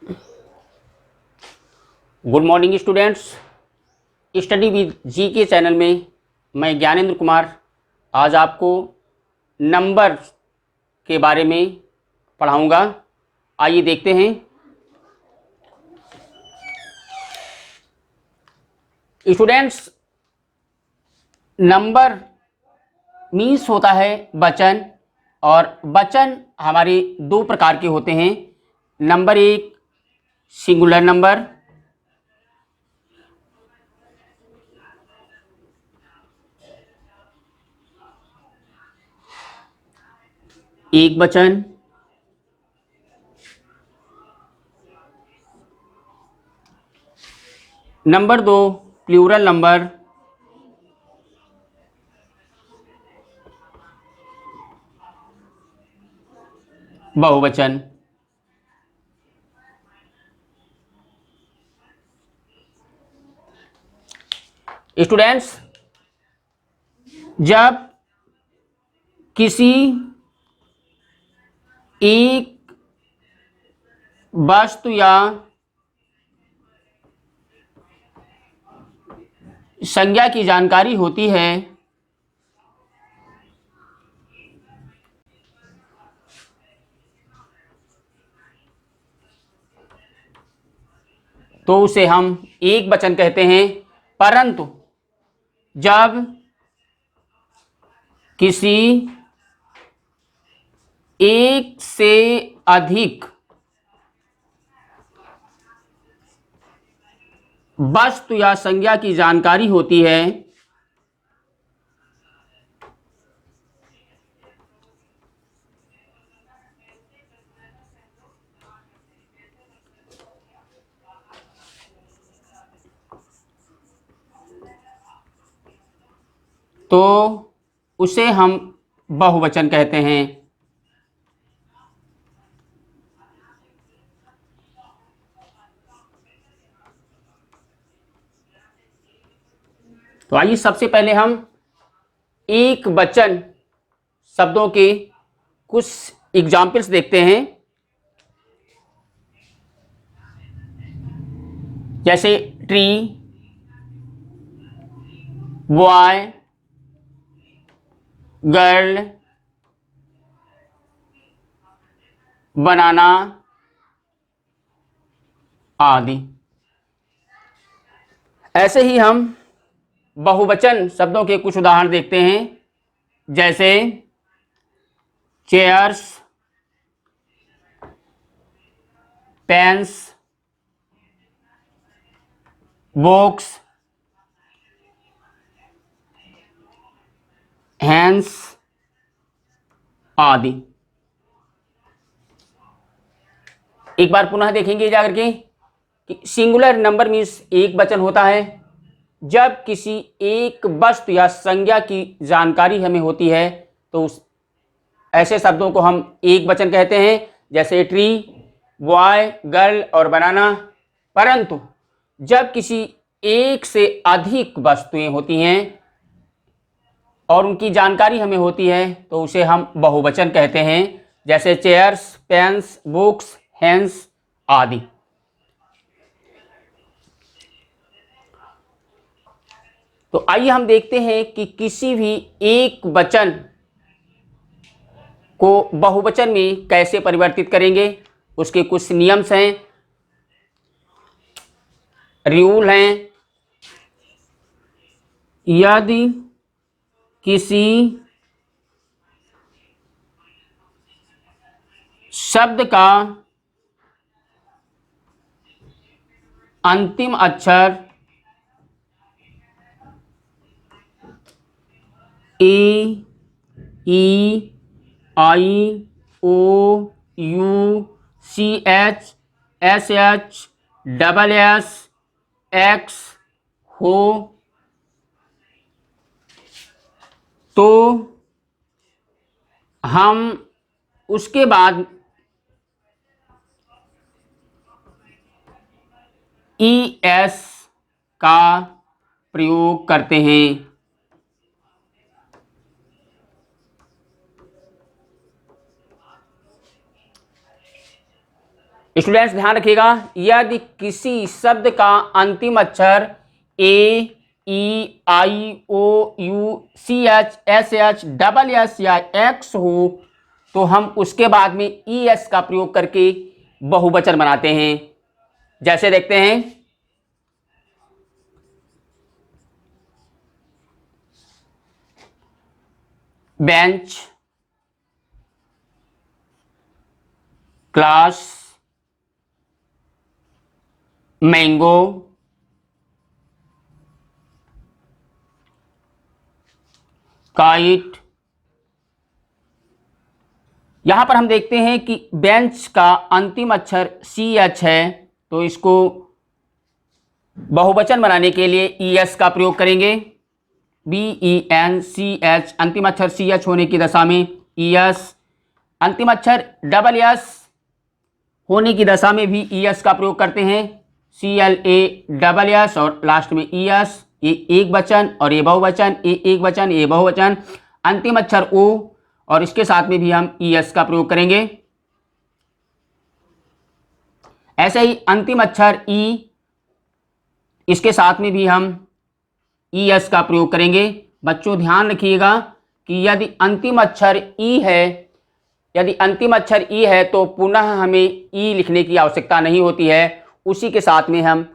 Good morning students. Study with G K channel में मैं ज्ञानेंद्र कुमार आज आपको नंबर के बारे में पढ़ाऊंगा। आइए देखते हैं। स्टूडेंट्स, नंबर मीन्स होता है वचन, और वचन हमारे दो प्रकार के होते हैं। नंबर एक सिंगुलर नंबर, एक वचन। नंबर दो प्लूरल नंबर, बहुवचन। स्टूडेंट्स, जब किसी एक वस्तु या संज्ञा की जानकारी होती है तो उसे हम एक वचन कहते हैं। परंतु जब किसी एक से अधिक वस्तु या संज्ञा की जानकारी होती है तो उसे हम बहुवचन कहते हैं। तो आइए सबसे पहले हम एक वचन शब्दों के कुछ एग्जाम्पल्स देखते हैं। जैसे ट्री, बॉय, गर्ल, बनाना आदि। ऐसे ही हम बहुवचन शब्दों के कुछ उदाहरण देखते हैं। जैसे चेयर्स, पेन्स, बुक्स, हैंड्स आदि। एक बार पुनः देखेंगे जाकर के कि सिंगुलर नंबर मीन्स एक वचन होता है जब किसी एक वस्तु या संज्ञा की जानकारी हमें होती है तो उस ऐसे शब्दों को हम एक वचन कहते हैं। जैसे ट्री, बॉय, गर्ल और बनाना। परंतु जब किसी एक से अधिक वस्तुएं होती हैं और उनकी जानकारी हमें होती है तो उसे हम बहुवचन कहते हैं। जैसे चेयर्स, पेन्स, बुक्स, हैंड्स आदि। तो आइए हम देखते हैं कि किसी भी एक वचन को बहुवचन में कैसे परिवर्तित करेंगे। उसके कुछ नियम्स हैं, रूल हैं। यदि किसी शब्द का अंतिम अक्षर A, E, I, O, U, C H, S H, double S, X हो तो हम उसके बाद ई एस का प्रयोग करते हैं। स्टूडेंट्स ध्यान रखिएगा, यदि किसी शब्द का अंतिम अक्षर A, E, I, O, U, C, H, S, H, double S या एक्स हो तो हम उसके बाद में ई एस का प्रयोग करके बहुवचन बनाते हैं। जैसे देखते हैं, बेंच, क्लास, मैंगो, काइट। यहां पर हम देखते हैं कि बेंच का अंतिम अक्षर सी एच है, तो इसको बहुवचन बनाने के लिए ई एस का प्रयोग करेंगे। B E N C H, अंतिम अक्षर सी एच होने की दशा में ई एस, अंतिम अक्षर डबल एस होने की दशा में भी ई एस का प्रयोग करते हैं, C L A double S और लास्ट में ई एस। ये एक वचन और ये बहुवचन, ए एक वचन, ये बहुवचन। अंतिम अक्षर ओ और इसके साथ में भी हम ई एस का प्रयोग करेंगे। ऐसे ही अंतिम अक्षर ई, इसके साथ में भी हम ई एस का प्रयोग करेंगे। बच्चों ध्यान रखिएगा कि यदि अंतिम अक्षर ई है, यदि अंतिम अक्षर ई है तो पुनः हमें ई लिखने की आवश्यकता नहीं होती है, उसी के साथ में हम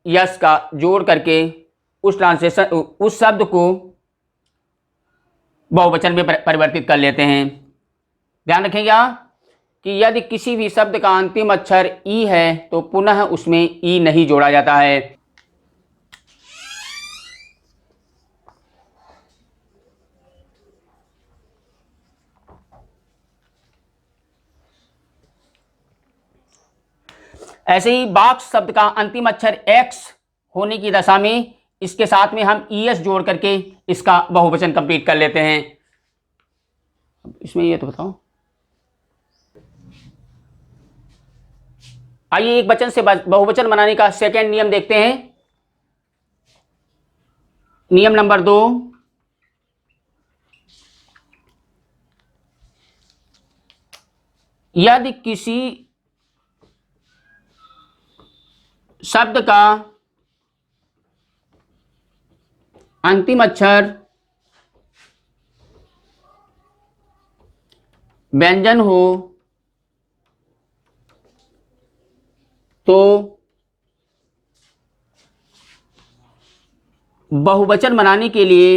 यस का जोड़ करके उस शब्द को बहुवचन में परिवर्तित कर लेते हैं। ध्यान रखेंगे कि यदि किसी भी शब्द का अंतिम अक्षर ई है तो पुनः उसमें ई नहीं जोड़ा जाता है। ऐसे ही बॉक्स शब्द का अंतिम अक्षर एक्स होने की दशा में इसके साथ में हम ई एस जोड़ करके इसका बहुवचन कंप्लीट कर लेते हैं। इसमें ये तो बताओ, आइए एक वचन से बहुवचन बनाने का सेकेंड नियम देखते हैं। नियम नंबर 2, यदि किसी शब्द का अंतिम अक्षर व्यंजन हो तो बहुवचन बनाने के लिए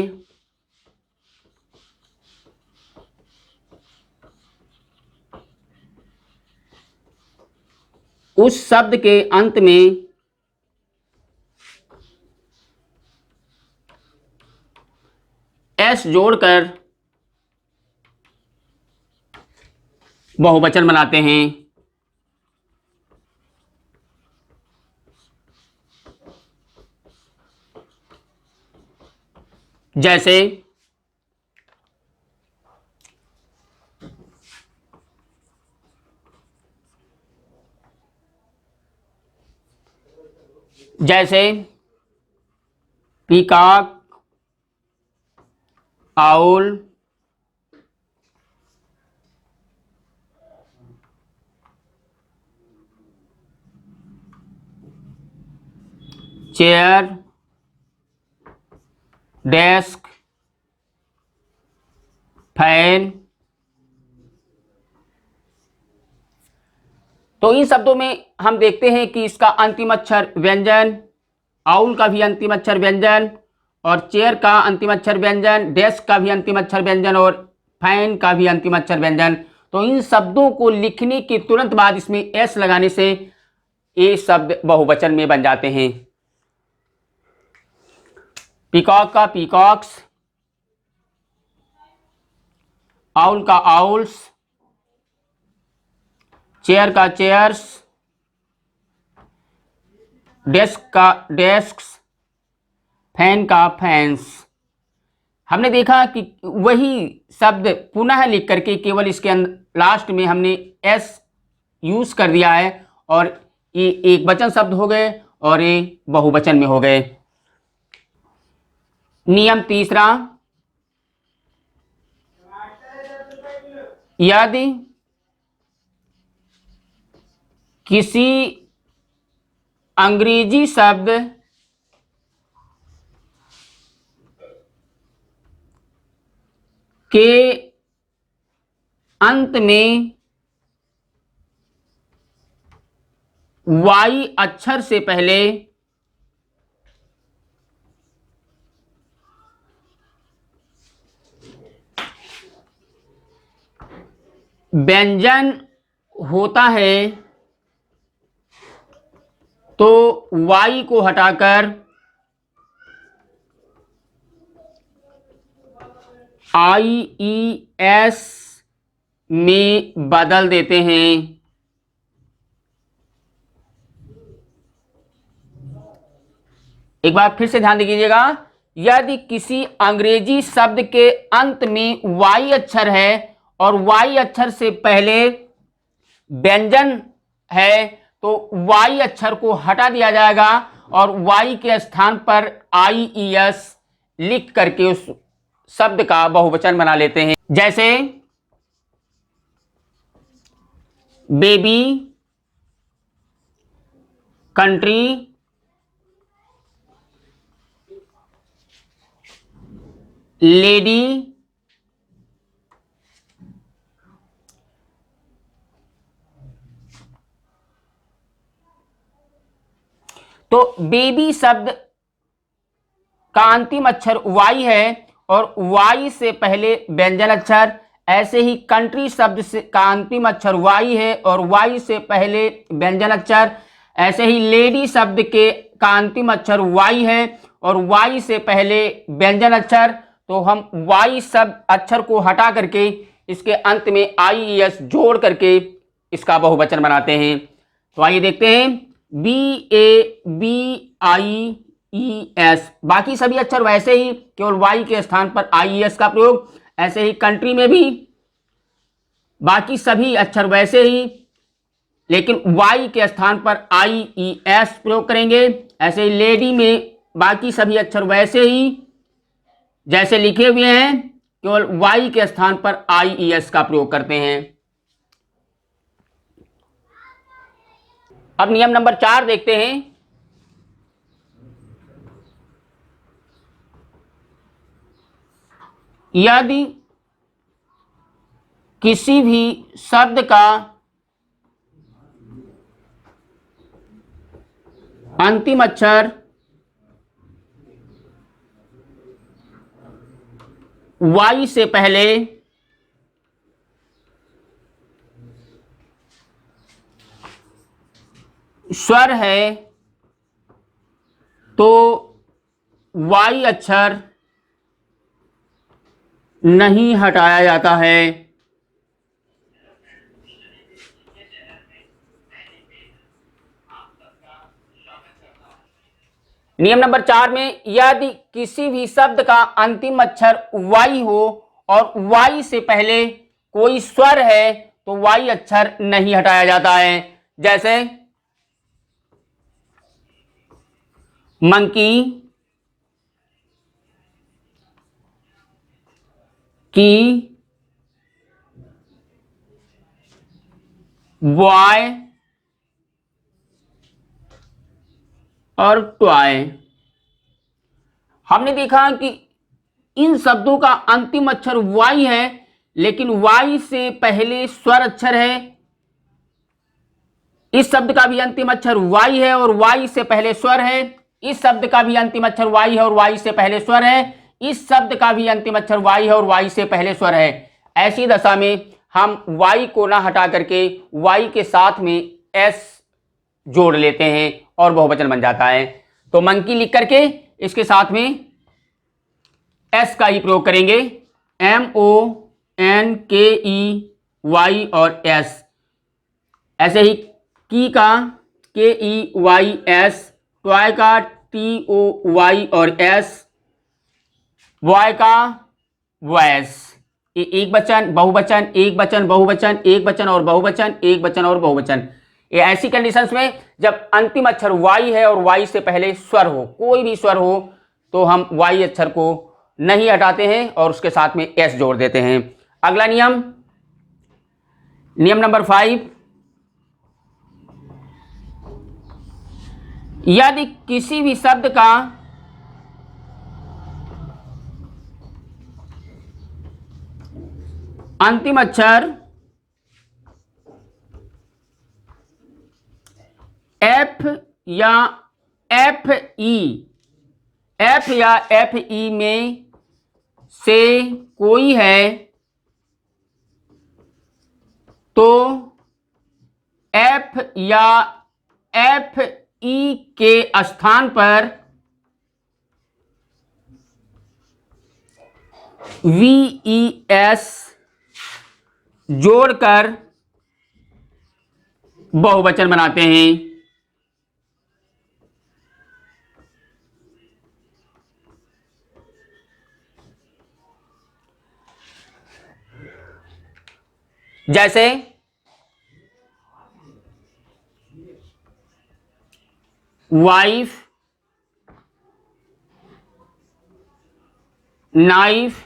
उस शब्द के अंत में एस जोड़कर बहुवचन बनाते हैं। जैसे जैसे peacock, owl, chair, desk, fan. तो इन शब्दों में हम देखते हैं कि इसका अंतिम अक्षर व्यंजन, आउल का भी अंतिम अक्षर व्यंजन और चेयर का अंतिम अक्षर व्यंजन, डेस्क का भी अंतिम अक्षर व्यंजन और फैन का भी अंतिम अक्षर व्यंजन। तो इन शब्दों को लिखने के तुरंत बाद इसमें एस लगाने से ये शब्द बहुवचन में बन जाते हैं। पीकॉक का पीकॉक्स, आउल का आउल्स, चेयर का चेयर्स, डेस्क का डेस्क्स, फैन का फैंस। हमने देखा कि वही शब्द पुनः लिख करके केवल इसके लास्ट में हमने एस यूज कर दिया है और ये एक वचन शब्द हो गए और ये बहुवचन में हो गए। नियम तीसरा, यदि किसी अंग्रेजी शब्द के अंत में वाई अक्षर से पहले व्यंजन होता है तो वाई को हटाकर IES में बदल देते हैं। एक बार फिर से ध्यान दीजिएगा, यदि किसी अंग्रेजी शब्द के अंत में वाई अक्षर है और वाई अक्षर से पहले व्यंजन है तो वाई अक्षर को हटा दिया जाएगा और वाई के स्थान पर IES लिख करके उस शब्द का बहुवचन बना लेते हैं। जैसे बेबी, कंट्री, लेडी, तो बेबी शब्द का अंतिम अक्षर वाई है और वाई से पहले व्यंजन अक्षर, ऐसे ही कंट्री शब्द से का अंतिम अक्षर वाई है और वाई से पहले व्यंजन अक्षर, ऐसे ही लेडी शब्द के का अंतिम अक्षर वाई है और वाई से पहले व्यंजन अक्षर, तो हम वाई शब्द अक्षर को हटा करके इसके अंत में IES जोड़ करके इसका बहुवचन बनाते हैं। तो आइए देखते हैं, BABIES, बाकी सभी अक्षर वैसे ही, केवल वाई के स्थान पर IES का प्रयोग। ऐसे ही कंट्री में भी बाकी सभी अक्षर वैसे ही, लेकिन वाई के स्थान पर IES प्रयोग करेंगे। ऐसे ही लेडी में बाकी सभी अक्षर वैसे ही जैसे लिखे हुए हैं, केवल वाई के स्थान पर IES का प्रयोग करते हैं। अब नियम नंबर 4 देखते हैं। यदि किसी भी शब्द का अंतिम अक्षर वाई से पहले स्वर है तो वाई अक्षर नहीं हटाया जाता है। नियम नंबर 4 में, यदि किसी भी शब्द का अंतिम अक्षर वाई हो और वाई से पहले कोई स्वर है तो वाई अक्षर नहीं हटाया जाता है। जैसे मंकी, की, बॉय और टॉय। हमने देखा कि इन शब्दों का अंतिम अक्षर वाई है, लेकिन वाई से पहले स्वर अक्षर है। इस शब्द का भी अंतिम अक्षर वाई है और वाई से पहले स्वर है। इस शब्द का भी अंतिम अक्षर वाई है और वाई से पहले स्वर है। इस शब्द का भी अंतिम अक्षर वाई है और वाई से पहले स्वर है। ऐसी दशा में हम वाई को ना हटा करके वाई के साथ में एस जोड़ लेते हैं और बहुवचन बन जाता है। तो मंकी लिख करके इसके साथ में एस का ही प्रयोग करेंगे, MONKEY और एस। ऐसे ही की का KEYS, टॉय का TOY और एस, बॉय का वॉयस। ये एक वचन बहुवचन, एक वचन बहुवचन, एक वचन और बहुवचन, एक वचन और बहुवचन। ये ऐसी कंडीशंस में जब अंतिम अक्षर वाई है और वाई से पहले स्वर हो, कोई भी स्वर हो, तो हम वाई अक्षर को नहीं हटाते हैं और उसके साथ में एस जोड़ देते हैं। अगला नियम, नियम नंबर 5, यदि किसी भी शब्द का अंतिम अक्षर एफ या एफ ई में से कोई है तो एफ या एफ ई के स्थान पर वी ई एस जोड़कर बहुवचन बनाते हैं। जैसे वाइफ, नाइफ,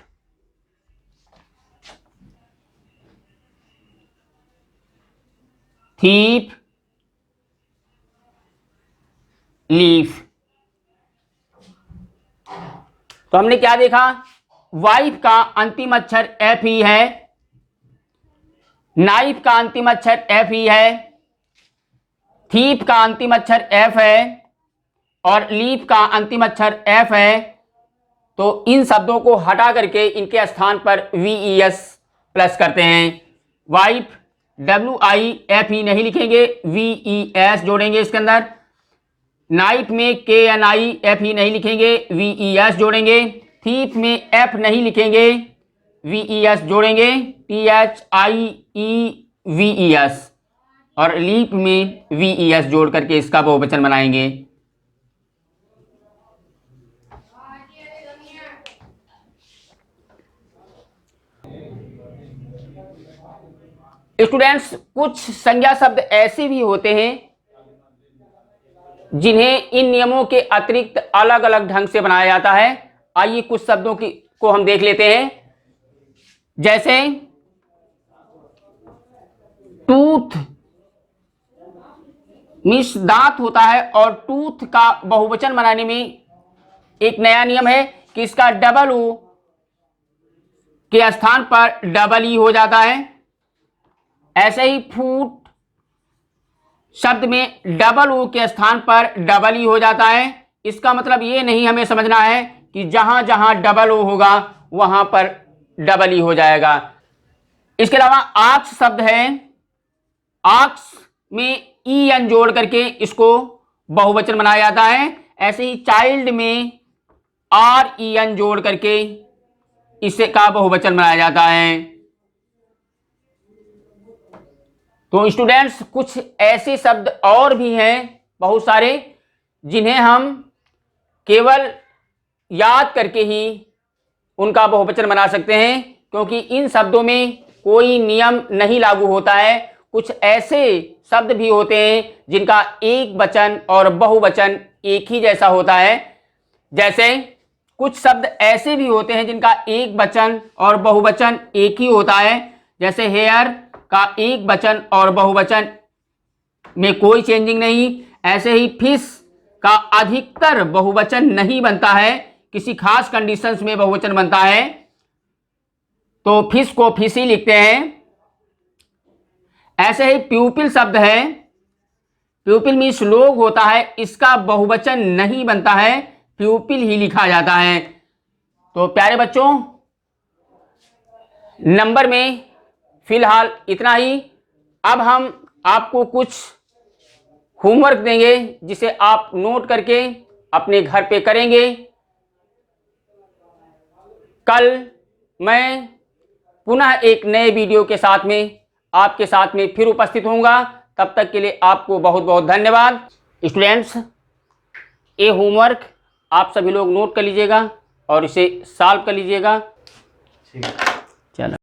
थीप, लीफ। तो हमने क्या देखा? वाइफ का अंतिम अक्षर एफ ही है, नाइफ का अंतिम अक्षर एफ ही है, थीप का अंतिम अक्षर एफ है और लीफ का अंतिम अक्षर एफ है। तो इन शब्दों को हटा करके इनके स्थान पर वी ई एस प्लस करते हैं। वाइफ WIFE नहीं लिखेंगे, VES जोड़ेंगे इसके अंदर। नाइफ में KNIFE नहीं लिखेंगे, VES जोड़ेंगे। थीप में F नहीं लिखेंगे, VES जोड़ेंगे, THIEVES। और लीप में VES जोड़ करके इसका बहुवचन बनाएंगे। स्टूडेंट्स, कुछ संज्ञा शब्द ऐसे भी होते हैं जिन्हें इन नियमों के अतिरिक्त अलग अलग ढंग से बनाया जाता है। आइए कुछ शब्दों को हम देख लेते हैं। जैसे टूथ मीन्स दांत होता है, और टूथ का बहुवचन बनाने में एक नया नियम है कि इसका डबल ओ के स्थान पर डबल ई हो जाता है। ऐसे ही फूट शब्द में डबल ओ के स्थान पर डबल ई हो जाता है। इसका मतलब ये नहीं हमें समझना है कि जहां जहां डबल ओ होगा वहां पर डबल ई हो जाएगा। इसके अलावा आक्स शब्द है, आक्स में EN जोड़ करके इसको बहुवचन बनाया जाता है। ऐसे ही चाइल्ड में REN जोड़ करके इसे का बहुवचन बनाया जाता है। तो स्टूडेंट्स, कुछ ऐसे शब्द और भी हैं बहुत सारे जिन्हें हम केवल याद करके ही उनका बहुवचन बना सकते हैं, क्योंकि इन शब्दों में कोई नियम नहीं लागू होता है। कुछ ऐसे शब्द भी होते हैं जिनका एक वचन और बहुवचन एक ही जैसा होता है। जैसे कुछ शब्द ऐसे भी होते हैं जिनका एक वचन और बहुवचन एक ही होता है। जैसे हेयर का एक वचन और बहुवचन में कोई चेंजिंग नहीं। ऐसे ही फिश का अधिकतर बहुवचन नहीं बनता है, किसी खास कंडीशंस में बहुवचन बनता है, तो फिश को फिश ही लिखते हैं। ऐसे ही प्यूपिल शब्द है, प्यूपिल मीन्स लोग होता है, इसका बहुवचन नहीं बनता है, प्यूपिल ही लिखा जाता है। तो प्यारे बच्चों, नंबर में फिलहाल इतना ही। अब हम आपको कुछ होमवर्क देंगे जिसे आप नोट करके अपने घर पे करेंगे। कल मैं पुनः एक नए वीडियो के साथ में आपके साथ में फिर उपस्थित होऊंगा। तब तक के लिए आपको बहुत बहुत धन्यवाद। स्टूडेंट्स, ये होमवर्क आप सभी लोग नोट कर लीजिएगा और इसे सॉल्व कर लीजिएगा। चलो।